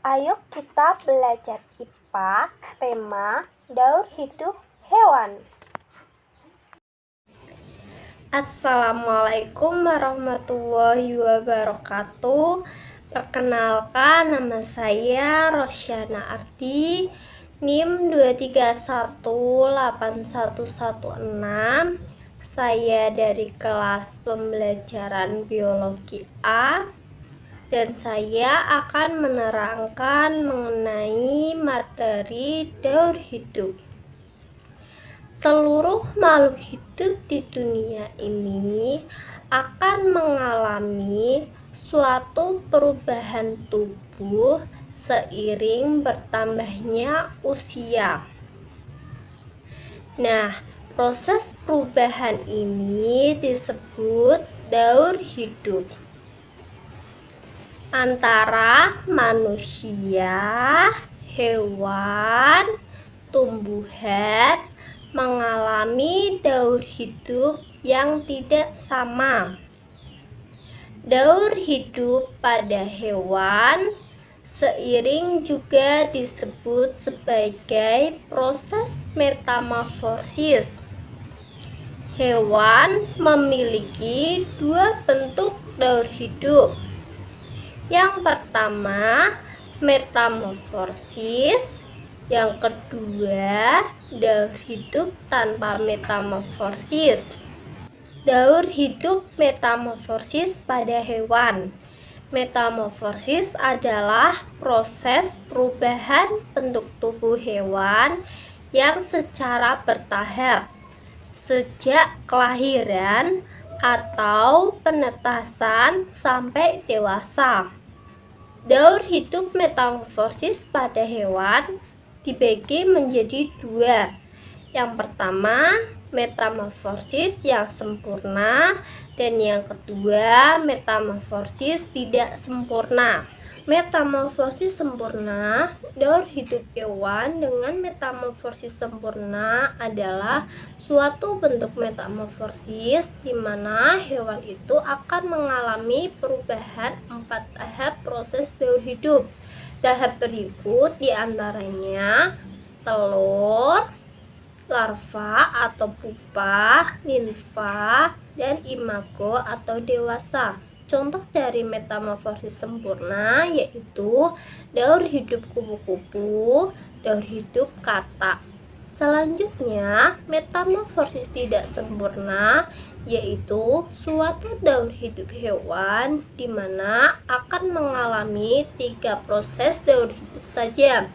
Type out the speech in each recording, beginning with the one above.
Ayo kita belajar IPA, tema Daur Hidup Hewan. Assalamualaikum warahmatullahi wabarakatuh. Perkenalkan, nama saya Rosyana Ardi, NIM 2318116. Saya dari kelas pembelajaran biologi A, dan saya akan menerangkan mengenai materi daur hidup. Seluruh makhluk hidup di dunia ini akan mengalami suatu perubahan tubuh seiring bertambahnya usia. Nah, proses perubahan ini disebut daur hidup antara manusia, hewan, tumbuhan mengalami daur hidup yang tidak sama. Daur hidup pada hewan seiring juga disebut sebagai proses metamorfosis. Hewan memiliki dua bentuk daur hidup. Yang pertama, metamorfosis. Yang kedua, daur hidup tanpa metamorfosis. Daur hidup metamorfosis pada hewan. Metamorfosis adalah proses perubahan bentuk tubuh hewan yang secara bertahap sejak kelahiran atau penetasan sampai dewasa. Daur hidup metamorfosis pada hewan dibagi menjadi dua. Yang pertama, metamorfosis yang sempurna, dan yang kedua, metamorfosis tidak sempurna. Metamorfosis sempurna, daur hidup hewan dengan metamorfosis sempurna adalah suatu bentuk metamorfosis di mana hewan itu akan mengalami perubahan 4 tahap proses daur hidup. Tahap berikut diantaranya telur, larva atau pupa, nimfa, dan imago atau dewasa. Contoh dari metamorfosis sempurna yaitu daur hidup kupu-kupu, daur hidup katak. Selanjutnya, metamorfosis tidak sempurna yaitu suatu daur hidup hewan di mana akan mengalami 3 proses daur hidup saja,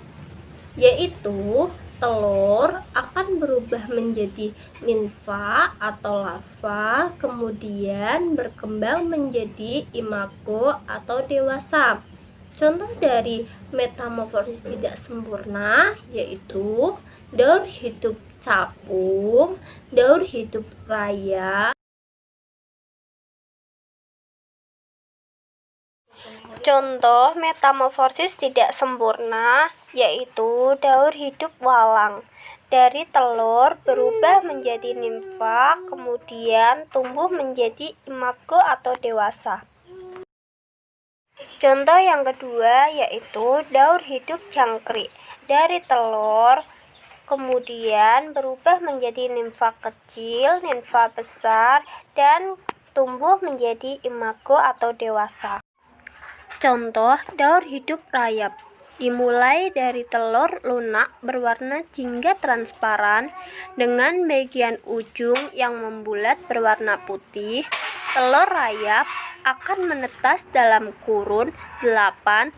yaitu telur akan berubah menjadi nimfa atau larva, kemudian berkembang menjadi imago atau dewasa. Contoh dari metamorfosis tidak sempurna yaitu daur hidup capung, daur hidup rayap. Contoh metamorfosis tidak sempurna yaitu daur hidup walang. Dari telur berubah menjadi nimfa, kemudian tumbuh menjadi imago atau dewasa. Contoh yang kedua yaitu daur hidup jangkrik. Dari telur kemudian berubah menjadi nimfa kecil, nimfa besar, dan tumbuh menjadi imago atau dewasa. Contoh daur hidup rayap dimulai dari telur lunak berwarna jingga transparan dengan bagian ujung yang membulat berwarna putih. Telur rayap akan menetas dalam kurun 8-11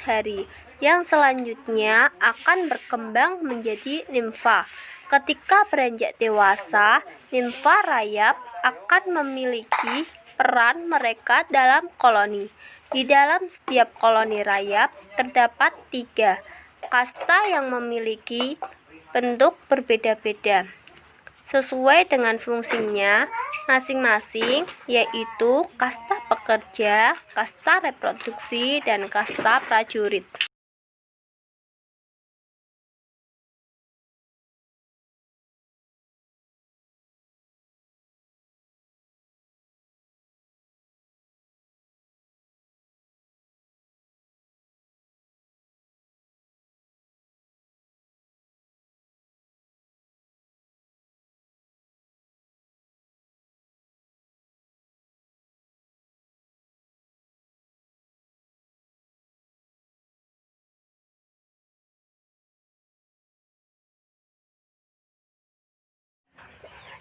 hari, yang selanjutnya akan berkembang menjadi nimfa. Ketika beranjak dewasa, nimfa rayap akan memiliki peran mereka dalam koloni. Di dalam setiap koloni rayap terdapat 3 kasta yang memiliki bentuk berbeda-beda sesuai dengan fungsinya masing-masing, yaitu kasta pekerja, kasta reproduksi, dan kasta prajurit.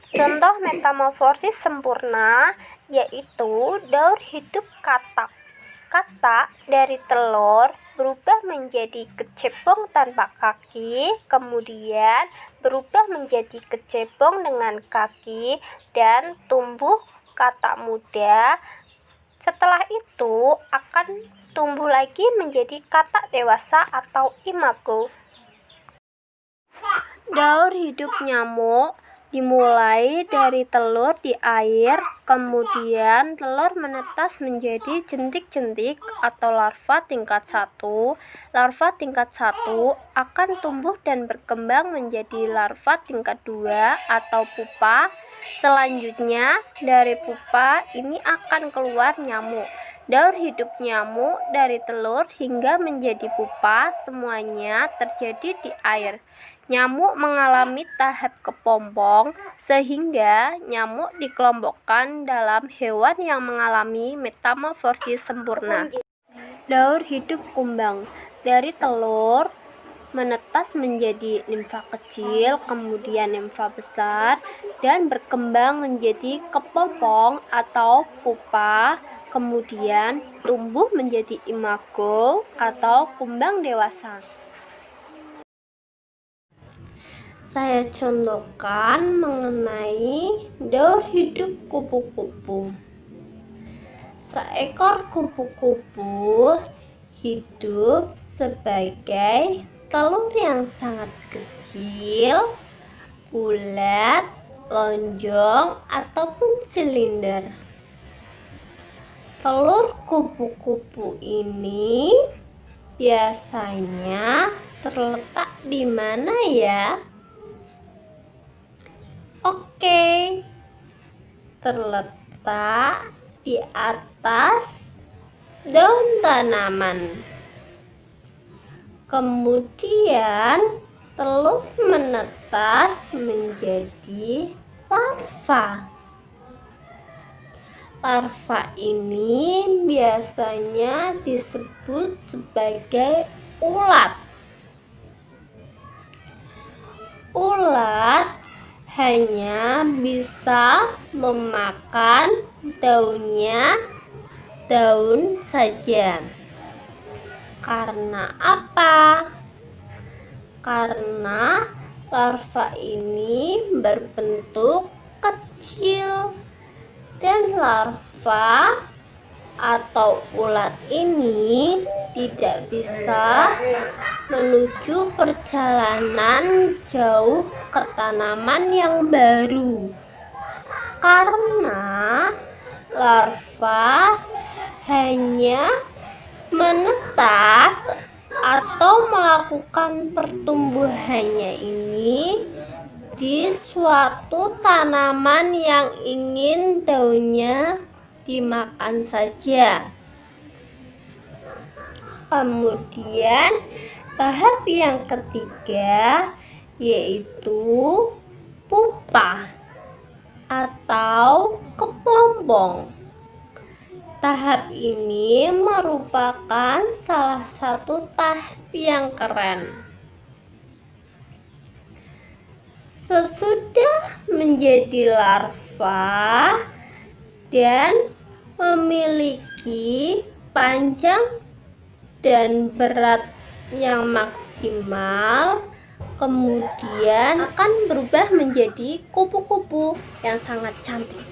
Contoh metamorfosis sempurna yaitu daur hidup katak. Katak dari telur berubah menjadi kecebong tanpa kaki, kemudian berubah menjadi kecebong dengan kaki dan tumbuh katak muda. Setelah itu akan tumbuh lagi menjadi katak dewasa atau imago. Daur hidup nyamuk dimulai dari telur di air, kemudian telur menetas menjadi jentik-jentik atau larva tingkat 1. Larva tingkat 1 akan tumbuh dan berkembang menjadi larva tingkat 2 atau pupa. Selanjutnya, dari pupa ini akan keluar nyamuk. Daur hidup nyamuk dari telur hingga menjadi pupa semuanya terjadi di air. Nyamuk mengalami tahap kepompong, sehingga nyamuk dikelompokkan dalam hewan yang mengalami metamorfosis sempurna. Daur hidup kumbang dari telur menetas menjadi nimfa kecil, kemudian nimfa besar, dan berkembang menjadi kepompong atau pupa, kemudian tumbuh menjadi imago atau kumbang dewasa. Saya contohkan mengenai daur hidup kupu-kupu. Seekor kupu-kupu hidup sebagai telur yang sangat kecil, bulat, lonjong, ataupun silinder. Telur kupu-kupu ini biasanya terletak di mana ya? Oke, terletak di atas daun tanaman. Kemudian telur menetas menjadi larva. Larva ini biasanya disebut sebagai ulat. Ulat hanya bisa memakan daun saja. Karena apa? Karena larva ini berbentuk kecil dan larva atau ulat ini tidak bisa menuju perjalanan jauh ke tanaman yang baru karena larva hanya menetas atau melakukan pertumbuhannya ini di suatu tanaman yang ingin daunnya dimakan saja. Kemudian tahap yang ketiga yaitu pupa atau kepompong. Tahap ini merupakan salah satu tahap yang keren. Sesudah menjadi larva dan memiliki panjang dan berat yang maksimal, kemudian akan berubah menjadi kupu-kupu yang sangat cantik.